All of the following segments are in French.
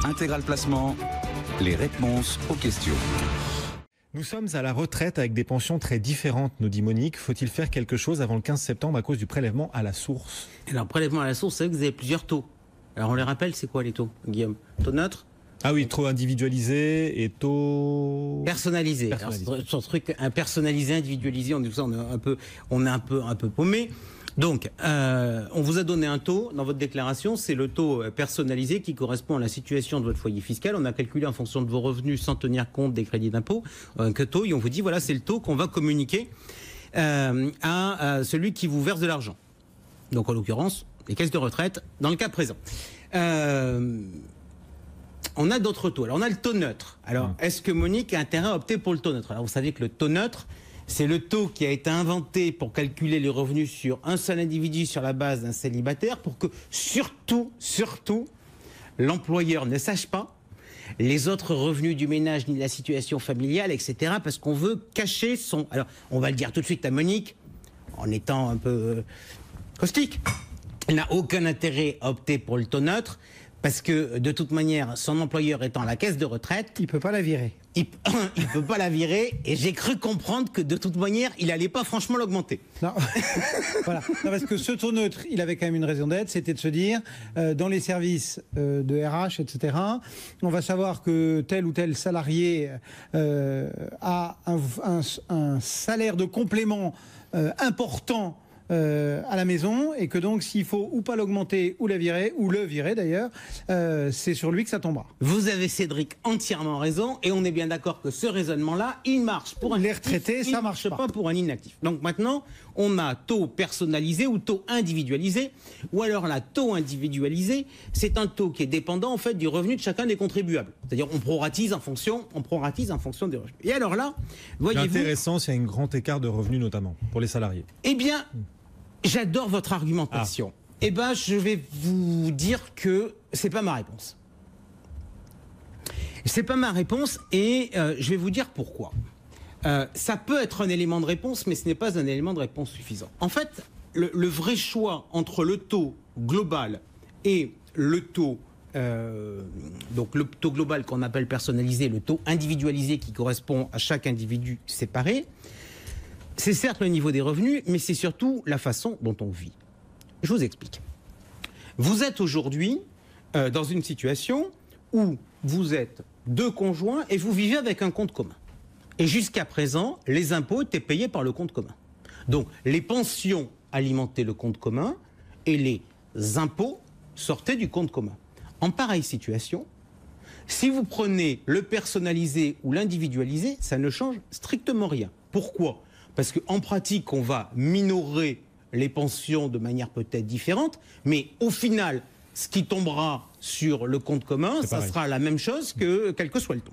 Intégral Placement, les réponses aux questions. Nous sommes à la retraite avec des pensions très différentes, nous dit Monique. Faut-il faire quelque chose avant le 15 septembre à cause du prélèvement à la source? Alors, prélèvement à la source, c'est vrai que vous avez plusieurs taux. Alors, on les rappelle, c'est quoi les taux, Guillaume? Taux neutre? Ah oui, taux individualisé et taux... Personnalisé. Personnalisé. Alors, sur ce truc, personnalisé, individualisé, on est un peu paumé. Donc, on vous a donné un taux dans votre déclaration, c'est le taux personnalisé qui correspond à la situation de votre foyer fiscal. On a calculé en fonction de vos revenus sans tenir compte des crédits d'impôt que taux, et on vous dit voilà, c'est le taux qu'on va communiquer à celui qui vous verse de l'argent. Donc, en l'occurrence, les caisses de retraite, dans le cas présent. On a d'autres taux. Alors, on a le taux neutre. Alors, est-ce que Monique a intérêt à opter pour le taux neutre? Alors, vous savez que le taux neutre, c'est le taux qui a été inventé pour calculer les revenus sur un seul individu sur la base d'un célibataire pour que surtout, l'employeur ne sache pas les autres revenus du ménage ni de la situation familiale, etc. Parce qu'on veut cacher son... Alors, on va le dire tout de suite à Monique, en étant un peu caustique. Elle n'a aucun intérêt à opter pour le taux neutre parce que, de toute manière, son employeur étant la caisse de retraite... Il ne peut pas la virer. Il ne peut pas la virer, et j'ai cru comprendre que de toute manière, il n'allait pas franchement l'augmenter. Non, voilà. Non, parce que ce taux neutre, il avait quand même une raison d'être, c'était de se dire, dans les services de RH, etc., on va savoir que tel ou tel salarié a un salaire de complément important à la maison, et que donc s'il faut ou pas l'augmenter ou la virer, ou le virer d'ailleurs, c'est sur lui que ça tombera. Vous avez, Cédric, entièrement raison, et on est bien d'accord que ce raisonnement-là, il marche pour un les actif, retraités, ça marche pas pour un inactif. Donc maintenant, on a taux personnalisé ou taux individualisé, ou alors là, taux individualisé, c'est un taux qui est dépendant en fait du revenu de chacun des contribuables. C'est-à-dire on proratise en fonction des revenus. Et alors là, voyez-vous... Intéressant, s'il y a un grand écart de revenus notamment pour les salariés. Eh bien, j'adore votre argumentation. Eh bien, je vais vous dire que c'est pas ma réponse. C'est pas ma réponse, et je vais vous dire pourquoi. Ça peut être un élément de réponse, mais ce n'est pas un élément de réponse suffisant. En fait, le vrai choix entre le taux global et le taux, donc le taux global qu'on appelle personnalisé, le taux individualisé qui correspond à chaque individu séparé, c'est certes le niveau des revenus, mais c'est surtout la façon dont on vit. Je vous explique. Vous êtes aujourd'hui dans une situation où vous êtes deux conjoints et vous vivez avec un compte commun. Et jusqu'à présent, les impôts étaient payés par le compte commun. Donc, les pensions alimentaient le compte commun et les impôts sortaient du compte commun. En pareille situation, si vous prenez le personnalisé ou l'individualisé, ça ne change strictement rien. Pourquoi ? Parce qu'en pratique, on va minorer les pensions de manière peut-être différente, mais au final, ce qui tombera sur le compte commun, ça sera la même chose que quel que soit le taux.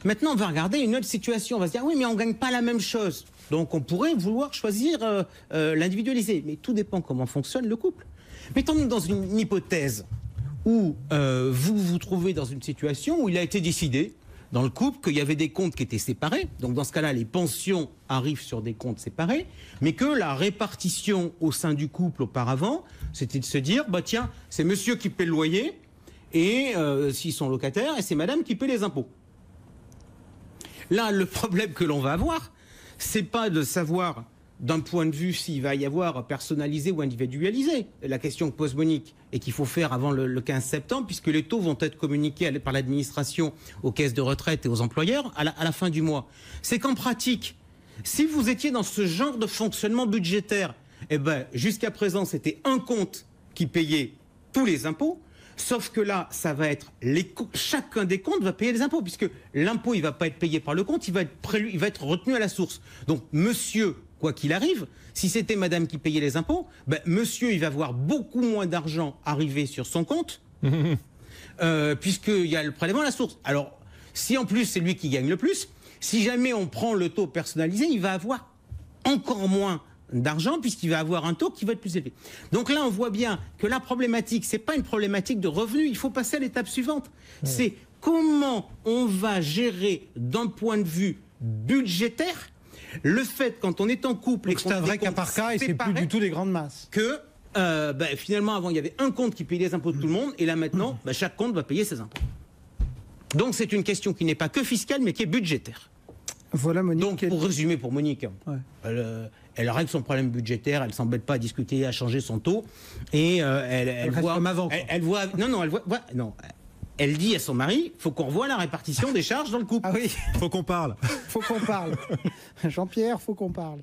Maintenant, on va regarder une autre situation. On va se dire, oui, mais on ne gagne pas la même chose. Donc, on pourrait vouloir choisir l'individualisé. Mais tout dépend comment fonctionne le couple. Mettons-nous dans une hypothèse où vous vous trouvez dans une situation où il a été décidé dans le couple qu'il y avait des comptes qui étaient séparés. Donc, dans ce cas-là, les pensions arrivent sur des comptes séparés, mais que la répartition au sein du couple auparavant, c'était de se dire, bah tiens, c'est monsieur qui paie le loyer, et s'ils sont locataires, et c'est madame qui paie les impôts. Là, le problème que l'on va avoir, c'est pas de savoir d'un point de vue s'il va y avoir personnalisé ou individualisé. La question que pose Monique et qu'il faut faire avant le 15 septembre, puisque les taux vont être communiqués par l'administration aux caisses de retraite et aux employeurs à la fin du mois. C'est qu'en pratique, si vous étiez dans ce genre de fonctionnement budgétaire, eh ben, jusqu'à présent, c'était un compte qui payait tous les impôts. Sauf que là, ça va être chacun des comptes va payer les impôts, puisque l'impôt, il ne va pas être payé par le compte, il va être retenu à la source. Donc, monsieur, quoi qu'il arrive, si c'était madame qui payait les impôts, ben, monsieur, il va avoir beaucoup moins d'argent arrivé sur son compte, puisqu'il y a le prélèvement à la source. Alors, si en plus, c'est lui qui gagne le plus, si jamais on prend le taux personnalisé, il va avoir encore moins d'argent puisqu'il va avoir un taux qui va être plus élevé. Donc là, on voit bien que la problématique, c'est pas une problématique de revenus. Il faut passer à l'étape suivante. C'est comment on va gérer d'un point de vue budgétaire le fait, quand on est en couple et qu'on c'est un vrai cas par cas et c'est plus du tout des grandes masses. Que finalement, avant, il y avait un compte qui payait les impôts de tout le monde, et là maintenant, chaque compte va payer ses impôts. Donc c'est une question qui n'est pas que fiscale, mais qui est budgétaire. Voilà, Monique. Donc pour résumer pour Monique, elle règle son problème budgétaire, elle s'embête pas à discuter, à changer son taux, et elle voit comme avant, quoi. Elle dit à son mari, faut qu'on revoie la répartition des charges dans le couple. Ah oui, Faut qu'on parle. faut qu'on parle. Jean-Pierre, faut qu'on parle.